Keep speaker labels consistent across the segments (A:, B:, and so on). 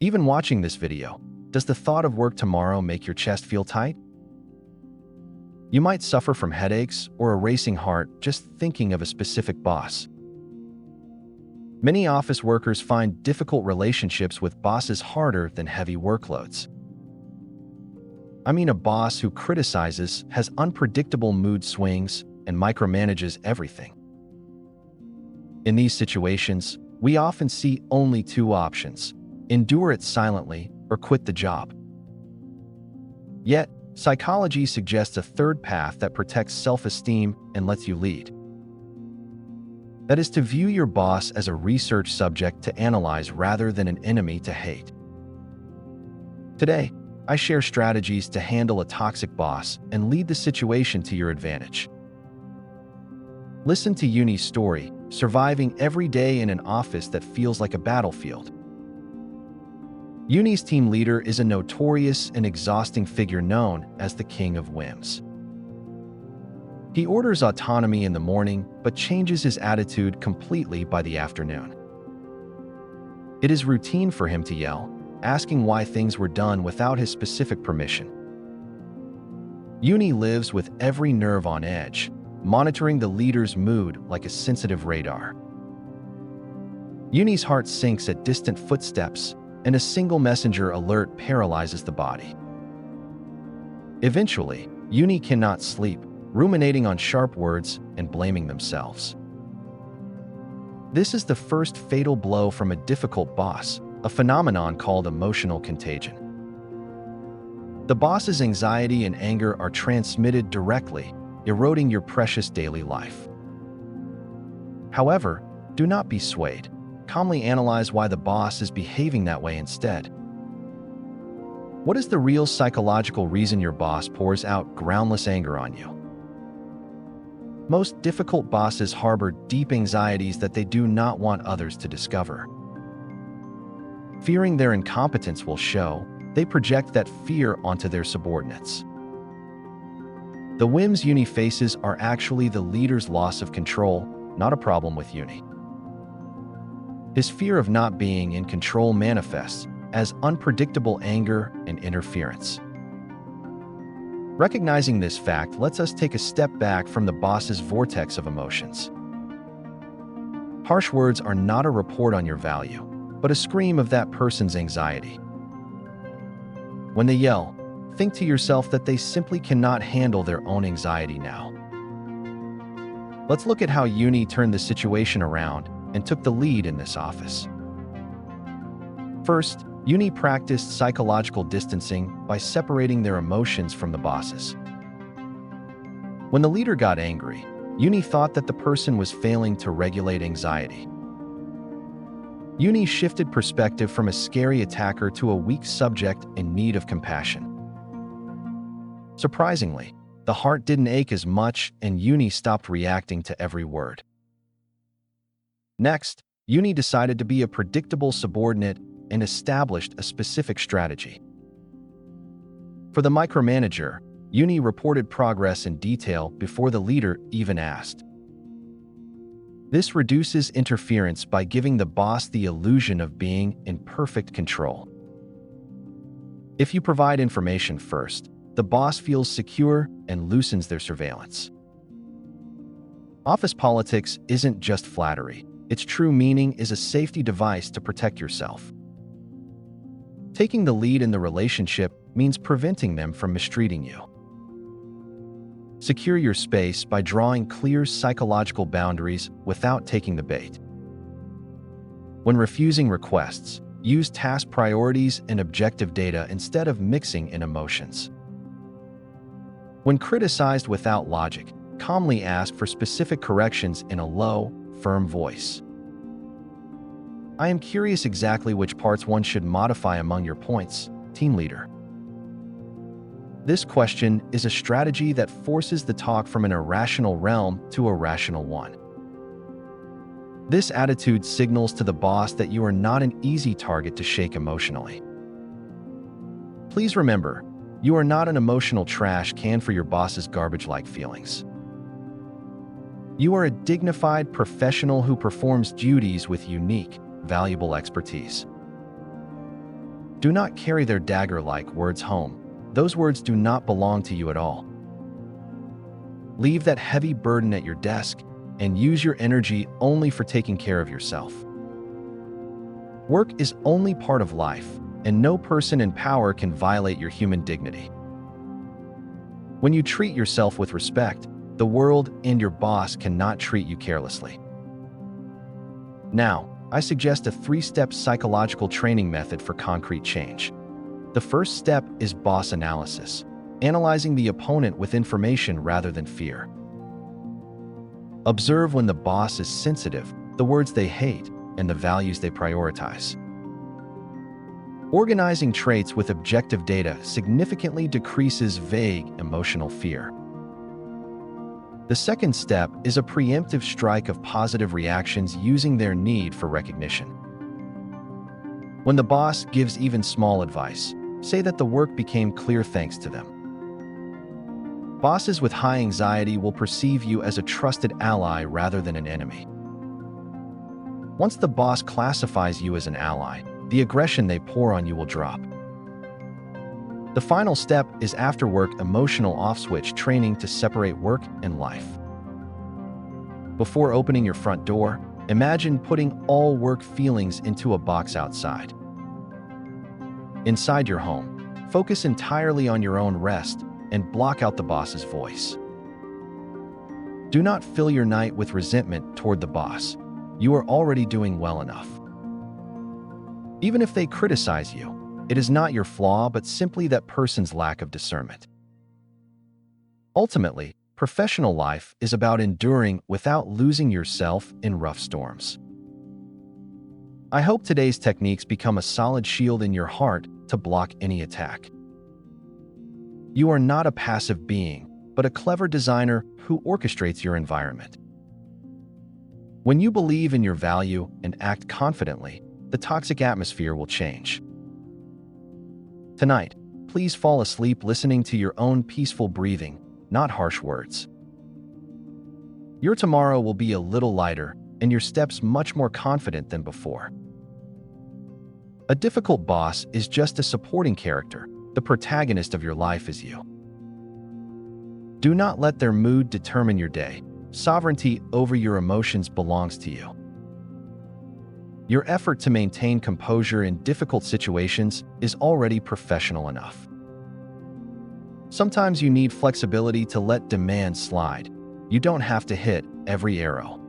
A: Even watching this video, does the thought of work tomorrow make your chest feel tight? You might suffer from headaches or a racing heart just thinking of a specific boss. Many office workers find difficult relationships with bosses harder than heavy workloads. I mean, a boss who criticizes, has unpredictable mood swings, and micromanages everything. In these situations, we often see only two options: endure it silently or quit the job. Yet, psychology suggests a third path that protects self-esteem and lets you lead. That is to view your boss as a research subject to analyze rather than an enemy to hate. Today, I share strategies to handle a toxic boss and lead the situation to your advantage. Listen to Uni's story, surviving every day in an office that feels like a battlefield. Uni's team leader is a notorious and exhausting figure known as the King of Whims. He orders autonomy in the morning, but changes his attitude completely by the afternoon. It is routine for him to yell, asking why things were done without his specific permission. Uni lives with every nerve on edge, monitoring the leader's mood like a sensitive radar. Uni's heart sinks at distant footsteps, and a single messenger alert paralyzes the body. Eventually, Uni cannot sleep, ruminating on sharp words and blaming themselves. This is the first fatal blow from a difficult boss, a phenomenon called emotional contagion. The boss's anxiety and anger are transmitted directly, eroding your precious daily life. However, do not be swayed. Calmly analyze why the boss is behaving that way instead. What is the real psychological reason your boss pours out groundless anger on you? Most difficult bosses harbor deep anxieties that they do not want others to discover. Fearing their incompetence will show, they project that fear onto their subordinates. The whims Uni faces are actually the leader's loss of control, not a problem with Uni. His fear of not being in control manifests as unpredictable anger and interference. Recognizing this fact lets us take a step back from the boss's vortex of emotions. Harsh words are not a report on your value, but a scream of that person's anxiety. When they yell, think to yourself that they simply cannot handle their own anxiety now. Let's look at how Uni turned the situation around and took the lead in this office. First, Uni practiced psychological distancing by separating their emotions from the bosses. When the leader got angry, Uni thought that the person was failing to regulate anxiety. Uni shifted perspective from a scary attacker to a weak subject in need of compassion. Surprisingly, the heart didn't ache as much and Uni stopped reacting to every word. Next, Uni decided to be a predictable subordinate and established a specific strategy. For the micromanager, Uni reported progress in detail before the leader even asked. This reduces interference by giving the boss the illusion of being in perfect control. If you provide information first, the boss feels secure and loosens their surveillance. Office politics isn't just flattery. Its true meaning is a safety device to protect yourself. Taking the lead in the relationship means preventing them from mistreating you. Secure your space by drawing clear psychological boundaries without taking the bait. When refusing requests, use task priorities and objective data instead of mixing in emotions. When criticized without logic, calmly ask for specific corrections in a low, firm voice. I am curious exactly which parts one should modify among your points, team leader. This question is a strategy that forces the talk from an irrational realm to a rational one. This attitude signals to the boss that you are not an easy target to shake emotionally. Please remember, you are not an emotional trash can for your boss's garbage-like feelings. You are a dignified professional who performs duties with unique, valuable expertise. Do not carry their dagger-like words home. Those words do not belong to you at all. Leave that heavy burden at your desk and use your energy only for taking care of yourself. Work is only part of life, and no person in power can violate your human dignity. When you treat yourself with respect, the world and your boss cannot treat you carelessly. Now, I suggest a 3-step psychological training method for concrete change. The first step is boss analysis, analyzing the opponent with information rather than fear. Observe when the boss is sensitive, the words they hate, and the values they prioritize. Organizing traits with objective data significantly decreases vague emotional fear. The second step is a preemptive strike of positive reactions using their need for recognition. When the boss gives even small advice, say that the work became clear thanks to them. Bosses with high anxiety will perceive you as a trusted ally rather than an enemy. Once the boss classifies you as an ally, the aggression they pour on you will drop. The final step is after-work emotional off-switch training to separate work and life. Before opening your front door, imagine putting all work feelings into a box outside. Inside your home, focus entirely on your own rest and block out the boss's voice. Do not fill your night with resentment toward the boss. You are already doing well enough. Even if they criticize you, it is not your flaw but simply that person's lack of discernment. Ultimately, professional life is about enduring without losing yourself in rough storms. I hope today's techniques become a solid shield in your heart to block any attack. You are not a passive being, but a clever designer who orchestrates your environment. When you believe in your value and act confidently, the toxic atmosphere will change. Tonight, please fall asleep listening to your own peaceful breathing, not harsh words. Your tomorrow will be a little lighter and your steps much more confident than before. A difficult boss is just a supporting character. The protagonist of your life is you. Do not let their mood determine your day. Sovereignty over your emotions belongs to you. Your effort to maintain composure in difficult situations is already professional enough. Sometimes you need flexibility to let demands slide. You don't have to hit every arrow.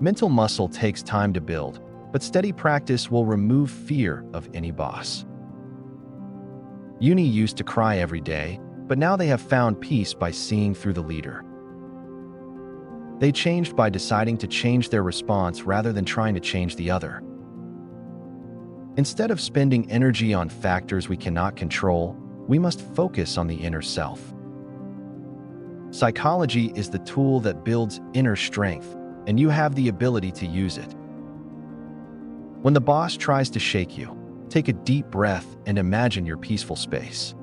A: Mental muscle takes time to build, but steady practice will remove fear of any boss. Uni used to cry every day, but now they have found peace by seeing through the leader. They changed by deciding to change their response rather than trying to change the other. Instead of spending energy on factors we cannot control, we must focus on the inner self. Psychology is the tool that builds inner strength, and you have the ability to use it. When the boss tries to shake you, take a deep breath and imagine your peaceful space.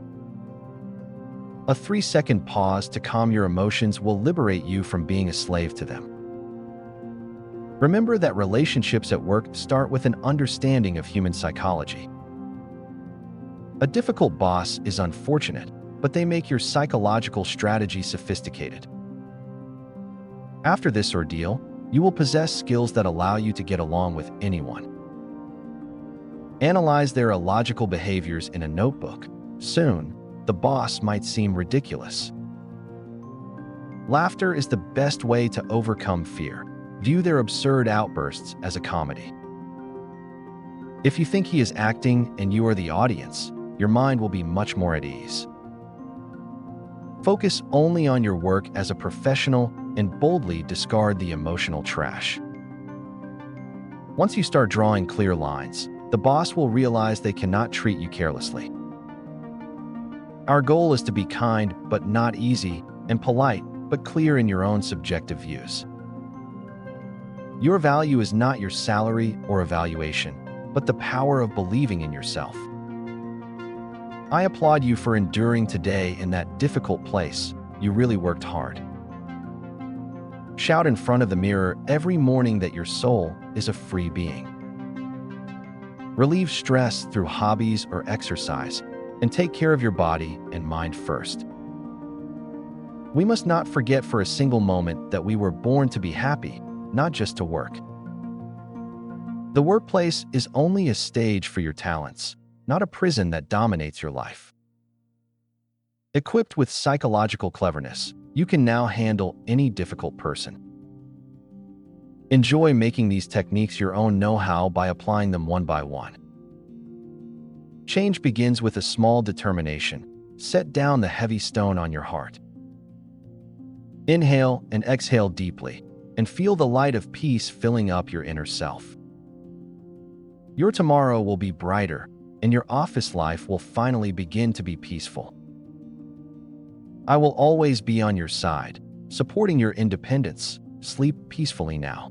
A: A 3-second pause to calm your emotions will liberate you from being a slave to them. Remember that relationships at work start with an understanding of human psychology. A difficult boss is unfortunate, but they make your psychological strategy sophisticated. After this ordeal, you will possess skills that allow you to get along with anyone. Analyze their illogical behaviors in a notebook. Soon, the boss might seem ridiculous. Laughter is the best way to overcome fear. View their absurd outbursts as a comedy. If you think he is acting and you are the audience, your mind will be much more at ease. Focus only on your work as a professional and boldly discard the emotional trash. Once you start drawing clear lines, the boss will realize they cannot treat you carelessly. Our goal is to be kind but not easy, and polite but clear in your own subjective views. Your value is not your salary or evaluation, but the power of believing in yourself. I applaud you for enduring today in that difficult place. You really worked hard. Shout in front of the mirror every morning that your soul is a free being. Relieve stress through hobbies or exercise, and take care of your body and mind first. We must not forget for a single moment that we were born to be happy, not just to work. The workplace is only a stage for your talents, not a prison that dominates your life. Equipped with psychological cleverness, you can now handle any difficult person. Enjoy making these techniques your own know-how by applying them one by one. Change begins with a small determination. Set down the heavy stone on your heart. Inhale and exhale deeply, and feel the light of peace filling up your inner self. Your tomorrow will be brighter, and your office life will finally begin to be peaceful. I will always be on your side, supporting your independence. Sleep peacefully now.